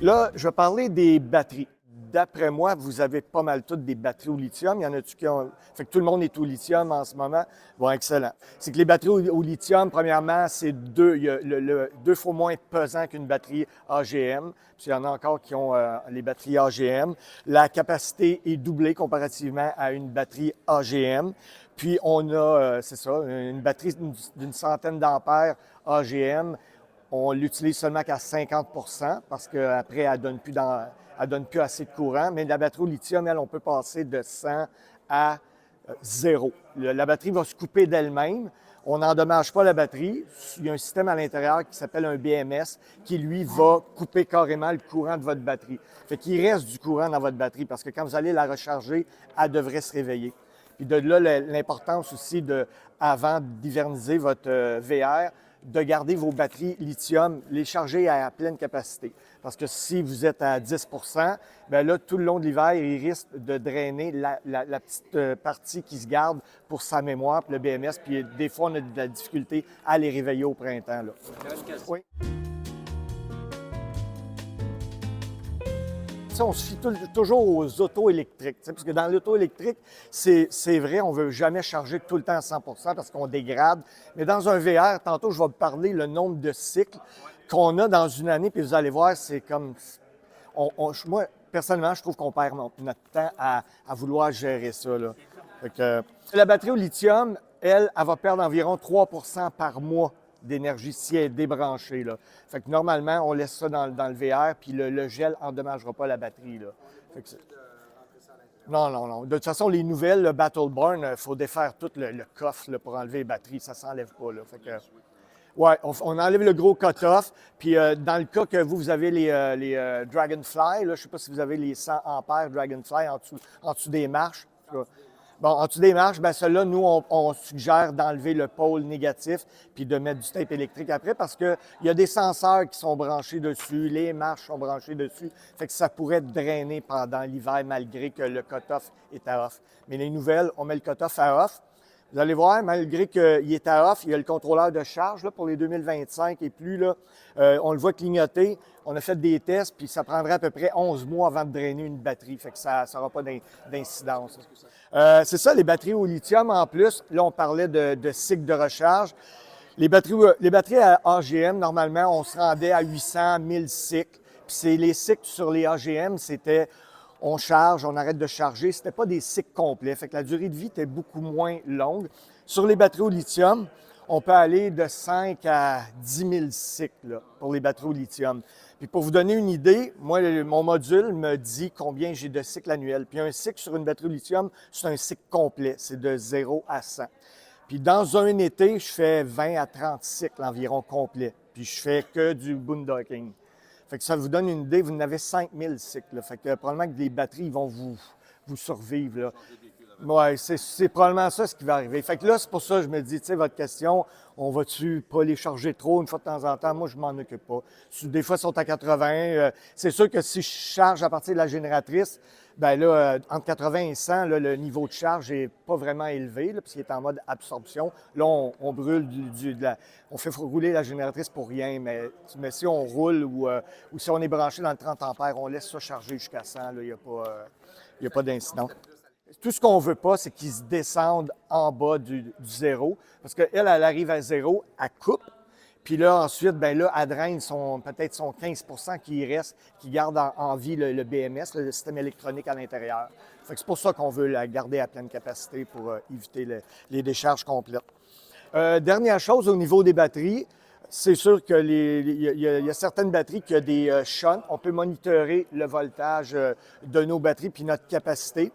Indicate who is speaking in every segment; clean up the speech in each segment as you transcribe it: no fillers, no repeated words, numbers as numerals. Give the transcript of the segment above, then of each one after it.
Speaker 1: Là, je vais parler des batteries. D'après moi, vous avez pas mal toutes des batteries au lithium. Il y en a-tu qui ont. Fait que tout le monde est au lithium en ce moment. Bon, excellent. C'est que les batteries au lithium, premièrement, c'est deux fois moins pesant qu'une batterie AGM. Puis il y en a encore qui ont les batteries AGM. La capacité est doublée comparativement à une batterie AGM. Puis on a, c'est ça, une batterie d'une centaine d'ampères AGM. On l'utilise seulement qu'à 50 parce qu'après, elle donne plus assez de courant. Mais la batterie au lithium, elle, on peut passer de 100 à 0. La batterie va se couper d'elle-même. On n'endommage pas la batterie. Il y a un système à l'intérieur qui s'appelle un BMS qui, lui, va couper carrément le courant de votre batterie. Fait qu'il reste du courant dans votre batterie parce que quand vous allez la recharger, elle devrait se réveiller. Puis de là, l'importance aussi de, avant d'hiverniser votre VR, de garder vos batteries lithium, les charger à pleine capacité. Parce que si vous êtes à 10 bien là, tout le long de l'hiver, il risque de drainer la petite partie qui se garde pour sa mémoire, puis le BMS, puis des fois, on a de la difficulté à les réveiller au printemps. Là. Oui. On se fie toujours aux autos électriques. Parce que dans l'auto électrique, c'est vrai, on ne veut jamais charger tout le temps à 100 parce qu'on dégrade. Mais dans un VR, tantôt, je vais vous parler le nombre de cycles qu'on a dans une année, puis vous allez voir, c'est comme... moi, personnellement, je trouve qu'on perd notre temps à vouloir gérer ça. Là. La batterie au lithium, elle va perdre environ 3 par mois d'énergie si elle est débranchée. Là. Fait que normalement, on laisse ça dans le VR, puis le gel n'endommagera pas la batterie. Là. Fait que non, non, non. De toute façon, les nouvelles, le Battleborn, il faut défaire tout le coffre là, pour enlever les batteries. Ça ne s'enlève pas. Là. Fait que, ouais, on enlève le gros cut-off. Puis dans le cas que vous avez les Dragonfly, là, je ne sais pas si vous avez les 100 ampères Dragonfly en dessous des marches. Bon, en dessous des marches, bien, ceux-là, nous, on suggère d'enlever le pôle négatif puis de mettre du tape électrique après parce qu'il y a des senseurs qui sont branchés dessus, les marches sont branchées dessus, fait que ça pourrait drainer pendant l'hiver malgré que le cut-off est à off. Mais les nouvelles, on met le cut-off à off. Vous allez voir, malgré qu'il est à off, il y a le contrôleur de charge là, pour les 2025 et plus. Là, on le voit clignoter. On a fait des tests, puis ça prendrait à peu près 11 mois avant de drainer une batterie. Fait que ça n'aura pas d'incidence. C'est ça, les batteries au lithium en plus. Là, on parlait de cycle de recharge. Les batteries à AGM, normalement, on se rendait à 800, 1000 cycles. Puis c'est les cycles sur les AGM, c'était on charge, on arrête de charger. C'était pas des cycles complets. Fait que la durée de vie était beaucoup moins longue. Sur les batteries au lithium, on peut aller de 5 à 10 000 cycles là, pour les batteries au lithium. Puis pour vous donner une idée, moi, mon module me dit combien j'ai de cycles annuels. Puis un cycle sur une batterie au lithium, c'est un cycle complet. C'est de 0 à 100. Puis dans un été, je fais 20 à 30 cycles environ complets. Puis je fais que du boondocking. Fait que ça vous donne une idée, vous en avez 5000 cycles. Là. Fait que probablement que les batteries vont vous survivre. Là. Ouais, c'est probablement ça ce qui va arriver. Fait que là, c'est pour ça que je me dis, tu sais, votre question, on va-tu pas les charger trop une fois de temps en temps? Moi, je m'en occupe pas. Des fois, ils sont à 80. C'est sûr que si je charge à partir de la génératrice, ben là, entre 80 et 100, là, le niveau de charge n'est pas vraiment élevé, là, puisqu'il est en mode absorption. Là, on brûle on fait rouler la génératrice pour rien, mais si on roule ou si on est branché dans le 30 ampères, on laisse ça charger jusqu'à 100, il n'y a pas d'incident. Tout ce qu'on ne veut pas, c'est qu'ils se descendent en bas du zéro, parce qu'elle, elle arrive à zéro, elle coupe, puis là, ensuite, ben là, elle draine peut-être son 15 qui reste, qui garde en vie le BMS, le système électronique à l'intérieur. Fait que c'est pour ça qu'on veut la garder à pleine capacité pour éviter les décharges complètes. Dernière chose, au niveau des batteries, c'est sûr qu'il y a certaines batteries qui ont des shunts. On peut monitorer le voltage de nos batteries puis notre capacité.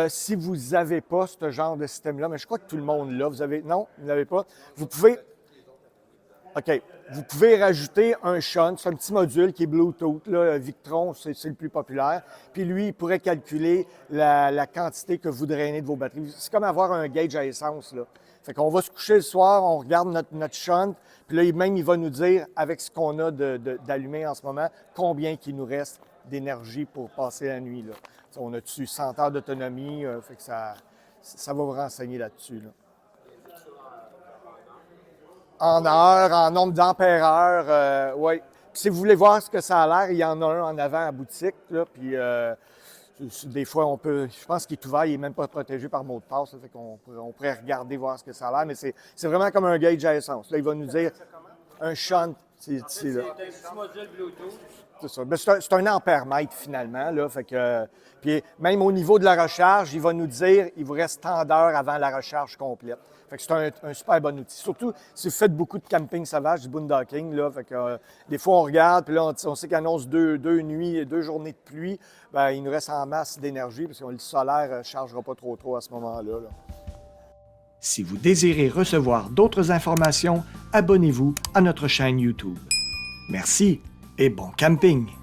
Speaker 1: Si vous n'avez pas ce genre de système-là, mais je crois que tout le monde l'a, non, vous n'avez pas, vous pouvez OK. Vous pouvez rajouter un shunt, c'est un petit module qui est Bluetooth, là, Victron, c'est le plus populaire. Puis lui, il pourrait calculer la quantité que vous drainez de vos batteries. C'est comme avoir un gauge à essence, là. Fait qu'on va se coucher le soir, on regarde notre shunt, puis là, même, il va nous dire, avec ce qu'on a d'allumé en ce moment, combien il nous reste d'énergie pour passer la nuit, là. On a dessus 100 heures d'autonomie, fait que ça va vous renseigner là-dessus, là. En heure, en nombre d'ampères-heure, oui. Si vous voulez voir ce que ça a l'air, il y en a un en avant à boutique, là, puis des fois, je pense qu'il est ouvert, il n'est même pas protégé par mot de passe, ça fait on pourrait regarder, voir ce que ça a l'air, mais c'est vraiment comme un gauge à essence. Là, il va nous dire un shunt, c'est là.
Speaker 2: C'est un petit module Bluetooth.
Speaker 1: C'est ça. Ben, c'est un ampère-mètre finalement. Là, fait que, puis même au niveau de la recharge, il va nous dire il vous reste tant d'heures avant la recharge complète. Fait que c'est un super bon outil. Surtout si vous faites beaucoup de camping sauvage, du boondocking. Là, fait que, des fois, on regarde, puis là, on sait qu'il annonce deux nuits, 2 journées de pluie. Ben, il nous reste en masse d'énergie parce que le solaire ne chargera pas trop à ce moment-là. Là.
Speaker 3: Si vous désirez recevoir d'autres informations, abonnez-vous à notre chaîne YouTube. Merci et bon camping!